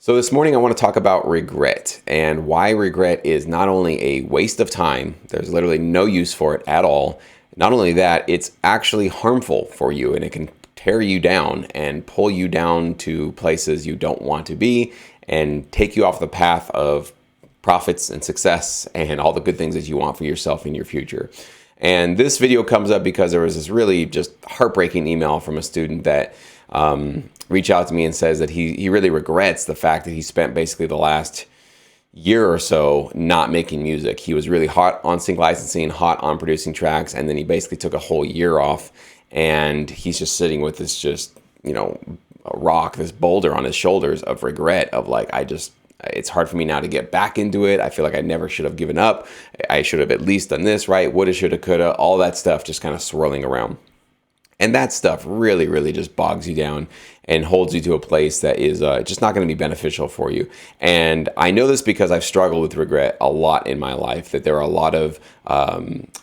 So this morning I want to talk about regret and why regret is not only a waste of time, there's literally no use for it at all. Not only that, it's actually harmful for you and it can tear you down and pull you down to places you don't want to be and take you off the path of profits and success and all the good things that you want for yourself in your future. And this video comes up because there was this really just heartbreaking email from a student that reached out to me and says that he really regrets the fact that he spent basically the last year or so not making music. He was really hot on sync licensing, hot on producing tracks, and then he basically took a whole year off, and he's just sitting with this just, a rock, this boulder on his shoulders of regret of like, it's hard for me now to get back into it. I feel like I never should have given up. I should have at least done this right. Woulda, shoulda, coulda, all that stuff just kind of swirling around. And that stuff really, really just bogs you down and holds you to a place that is just not going to be beneficial for you. And I know this because I've struggled with regret a lot in my life, that there are a lot of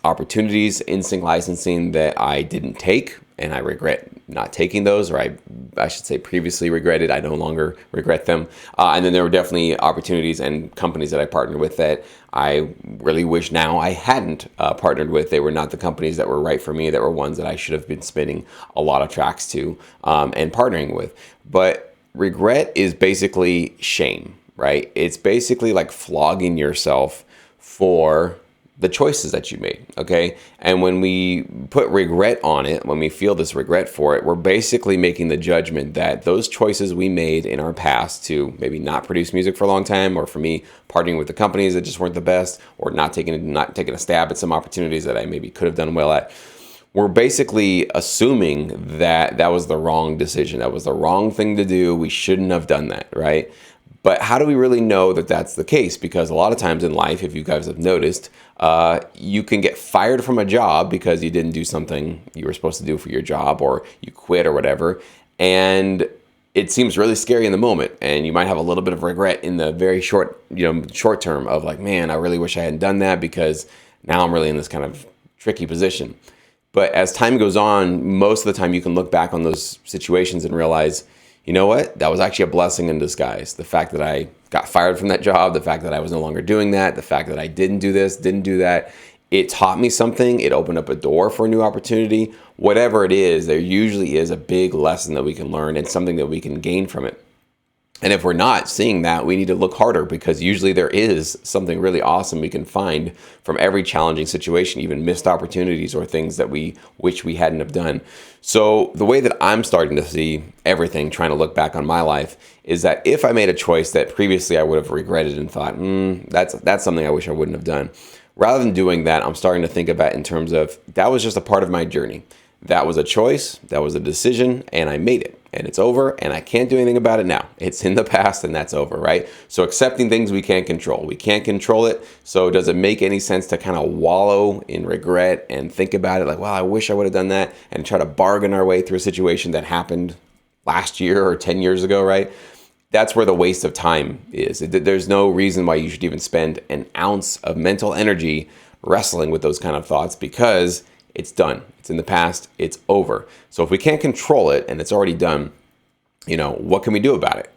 opportunities in sync licensing that I didn't take, and I regret not taking those, or I should say previously regretted. I no longer regret them. And then there were definitely opportunities and companies that I partnered with that I really wish now I hadn't partnered with. They were not the companies that were right for me. That were ones that I should have been spinning a lot of tracks to and partnering with. But regret is basically shame, right? It's basically like flogging yourself for the choices that you made, okay? And when we put regret on it, when we feel this regret for it, we're basically making the judgment that those choices we made in our past to maybe not produce music for a long time, or for me, partnering with the companies that just weren't the best, or not taking a stab at some opportunities that I maybe could have done well at, we're basically assuming that that was the wrong decision. That was the wrong thing to do. We shouldn't have done that, right? But how do we really know that that's the case? Because a lot of times in life, if you guys have noticed, you can get fired from a job because you didn't do something you were supposed to do for your job, or you quit or whatever. And it seems really scary in the moment. And you might have a little bit of regret in the very short term of like, man, I really wish I hadn't done that because now I'm really in this kind of tricky position. But as time goes on, most of the time you can look back on those situations and realize, you know what? That was actually a blessing in disguise. The fact that I got fired from that job, the fact that I was no longer doing that, the fact that I didn't do this, didn't do that, it taught me something. It opened up a door for a new opportunity. Whatever it is, there usually is a big lesson that we can learn and something that we can gain from it. And if we're not seeing that, we need to look harder, because usually there is something really awesome we can find from every challenging situation, even missed opportunities or things that we wish we hadn't have done. So the way that I'm starting to see everything, trying to look back on my life, is that if I made a choice that previously I would have regretted and thought, that's something I wish I wouldn't have done. Rather than doing that, I'm starting to think about it in terms of that was just a part of my journey. That was a choice, that was a decision, and I made it. And it's over, and I can't do anything about it now. It's in the past, and that's over, right? So accepting things we can't control. We can't control it, so does it make any sense to kind of wallow in regret and think about it like, well, I wish I would have done that, and try to bargain our way through a situation that happened last year or 10 years ago, right? That's where the waste of time is. There's no reason why you should even spend an ounce of mental energy wrestling with those kind of thoughts, because it's done. It's in the past. It's over. So if we can't control it and it's already done, what can we do about it?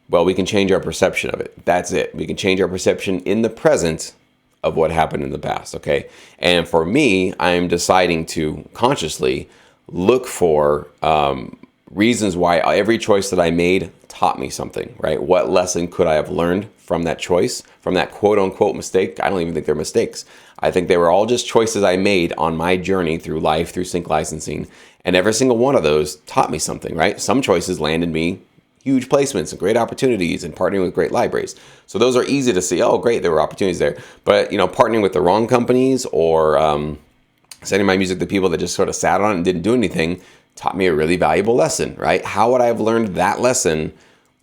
Well, we can change our perception of it. That's it. We can change our perception in the present of what happened in the past, okay? And for me, I'm deciding to consciously look for reasons why every choice that I made taught me something, right? What lesson could I have learned from that choice, from that quote unquote mistake? I don't even think they're mistakes. I think they were all just choices I made on my journey through life, through sync licensing. And every single one of those taught me something, right? Some choices landed me huge placements and great opportunities and partnering with great libraries. So those are easy to see. Oh, great, there were opportunities there. But, partnering with the wrong companies or sending my music to people that just sort of sat on it and didn't do anything taught me a really valuable lesson, right? How would I have learned that lesson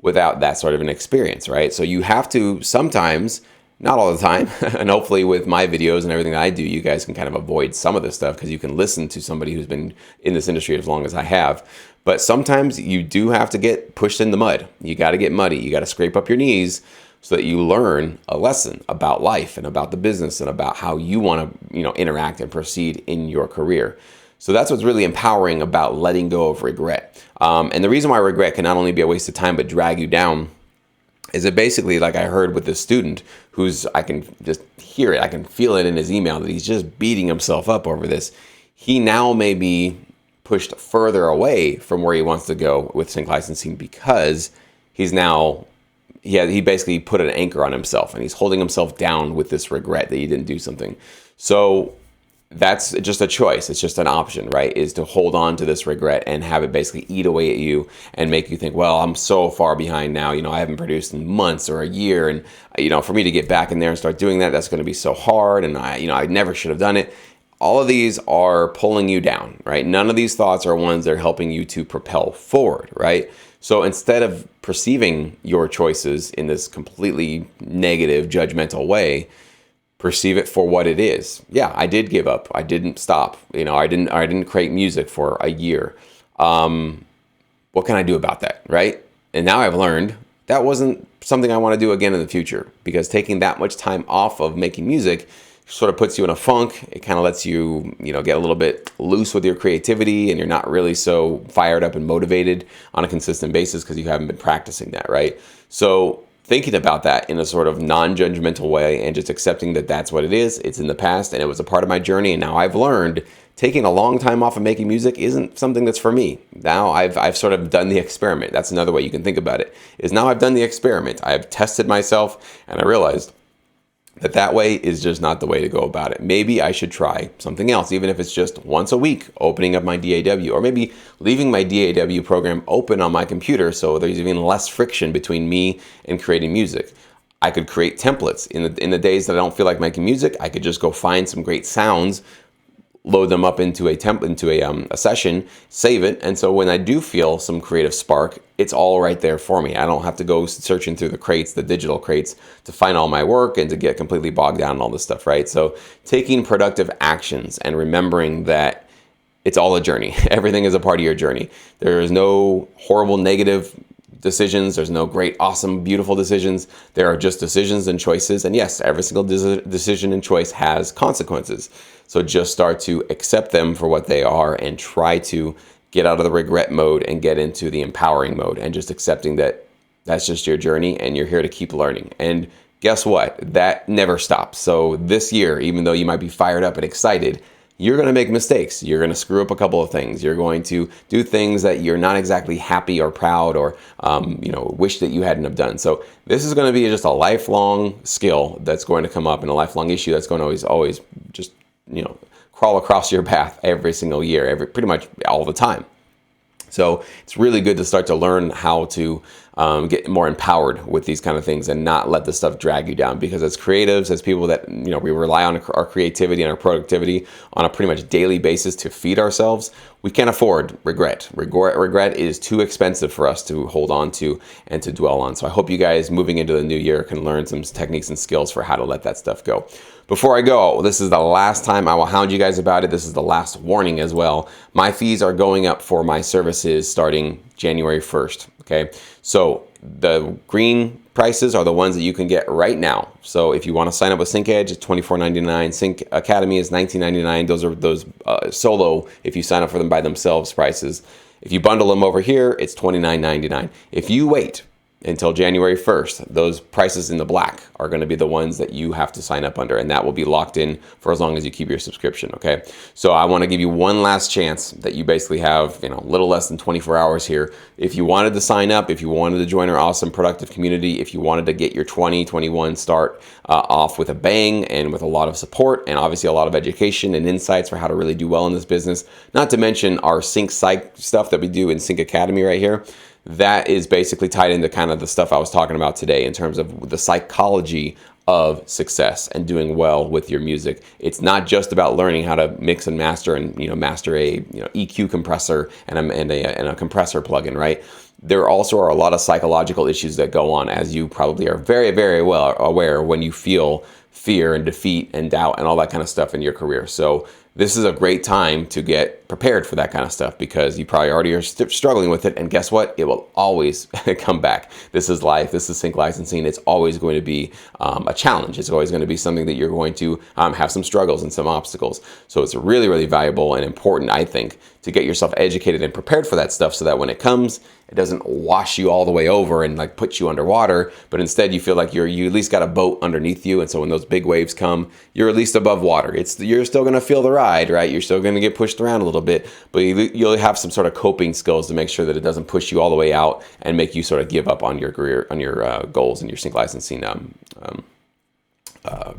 without that sort of an experience, right? So you have to sometimes, not all the time, and hopefully with my videos and everything that I do, you guys can kind of avoid some of this stuff because you can listen to somebody who's been in this industry as long as I have. But sometimes you do have to get pushed in the mud. You got to get muddy. You got to scrape up your knees so that you learn a lesson about life and about the business and about how you want to, interact and proceed in your career. So that's what's really empowering about letting go of regret. And the reason why regret can not only be a waste of time, but drag you down is it basically, like I heard with this student who's, I can just hear it, I can feel it in his email that he's just beating himself up over this. He now may be pushed further away from where he wants to go with sync licensing because he's now, he basically put an anchor on himself and he's holding himself down with this regret that he didn't do something. So that's just a choice. It's just an option, right? Is to hold on to this regret and have it basically eat away at you and make you think, well, I'm so far behind now. I haven't produced in months or a year. And, for me to get back in there and start doing that, that's going to be so hard. And I never should have done it. All of these are pulling you down, right? None of these thoughts are ones that are helping you to propel forward, right? So instead of perceiving your choices in this completely negative, judgmental way, perceive it for what it is. Yeah, I did give up. I didn't stop. I didn't create music for a year. What can I do about that, right? And now I've learned that wasn't something I want to do again in the future, because taking that much time off of making music sort of puts you in a funk. It kind of lets you, get a little bit loose with your creativity, and you're not really so fired up and motivated on a consistent basis because you haven't been practicing that, right? So thinking about that in a sort of non-judgmental way and just accepting that that's what it is. It's in the past and it was a part of my journey. And now I've learned taking a long time off of making music isn't something that's for me. Now I've sort of done the experiment. That's another way you can think about it, is now I've done the experiment. I've tested myself and I realized that way is just not the way to go about it. Maybe I should try something else, even if it's just once a week, opening up my DAW, or maybe leaving my DAW program open on my computer so there's even less friction between me and creating music. I could create templates in the days that I don't feel like making music. I could just go find some great sounds, load them up into a session, save it, and so when I do feel some creative spark, it's all right there for me. I don't have to go searching through the digital crates, to find all my work and to get completely bogged down in all this stuff, right? So taking productive actions and remembering that it's all a journey. Everything is a part of your journey. There is no horrible negative decisions. There's no great, awesome, beautiful decisions. There are just decisions and choices. And yes, every single decision and choice has consequences. So just start to accept them for what they are and try to get out of the regret mode and get into the empowering mode, and just accepting that that's just your journey and you're here to keep learning. And guess what? That never stops. So this year, even though you might be fired up and excited, you're going to make mistakes. You're going to screw up a couple of things. You're going to do things that you're not exactly happy or proud or, wish that you hadn't have done. So this is going to be just a lifelong skill that's going to come up, and a lifelong issue that's going to always just, crawl across your path every single year, pretty much all the time. So it's really good to start to learn how to get more empowered with these kind of things and not let this stuff drag you down. Because as creatives, as people that, we rely on our creativity and our productivity on a pretty much daily basis to feed ourselves, we can't afford regret. Regret is too expensive for us to hold on to and to dwell on. So I hope you guys moving into the new year can learn some techniques and skills for how to let that stuff go. Before I go, this is the last time I will hound you guys about it. This is the last warning as well. My fees are going up for my services starting January 1st, okay? So the green prices are the ones that you can get right now. So if you want to sign up with Sync Edge, it's $24.99. Sync Academy is $19.99. Those are those solo, if you sign up for them by themselves, prices. If you bundle them over here, it's $29.99. If you wait until January 1st, those prices in the black are going to be the ones that you have to sign up under, and that will be locked in for as long as you keep your subscription, okay? So I want to give you one last chance that you basically have, a little less than 24 hours here. If you wanted to sign up, if you wanted to join our awesome productive community, if you wanted to get your 2021 start off with a bang and with a lot of support and obviously a lot of education and insights for how to really do well in this business, not to mention our Sync Psych stuff that we do in Sync Academy right here, that is basically tied into kind of the stuff I was talking about today in terms of the psychology of success and doing well with your music. It's not just about learning how to mix and master and master a EQ compressor and a compressor plugin, right? There also are a lot of psychological issues that go on, as you probably are very, very well aware, when you feel fear and defeat and doubt and all that kind of stuff in your career. So this is a great time to get prepared for that kind of stuff, because you probably already are struggling with it. And guess what? It will always come back. This is life. This is sync licensing. It's always going to be a challenge. It's always going to be something that you're going to have some struggles and some obstacles. So it's really, really valuable and important, I think, to get yourself educated and prepared for that stuff so that when it comes, it doesn't wash you all the way over and like put you underwater, but instead you feel like you at least got a boat underneath you. And so when those big waves come, you're at least above water. You're still going to feel the ride, right? You're still going to get pushed around a little bit, but you'll have some sort of coping skills to make sure that it doesn't push you all the way out and make you sort of give up on your career, on your goals and your sink licensing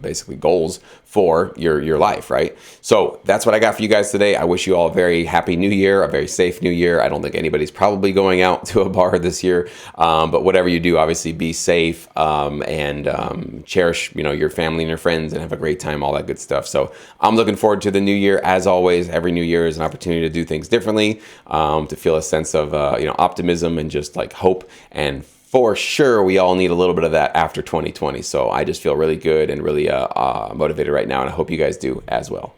basically goals for your life, right? So that's what I got for you guys today. I wish you all a very happy new year, a very safe new year. I don't think anybody's probably going out to a bar this year, but whatever you do, obviously be safe and cherish, your family and your friends and have a great time, all that good stuff. So I'm looking forward to the new year. As always, every new year is an opportunity to do things differently, to feel a sense of optimism and just like hope. And for sure, we all need a little bit of that after 2020. So I just feel really good and really motivated right now, and I hope you guys do as well.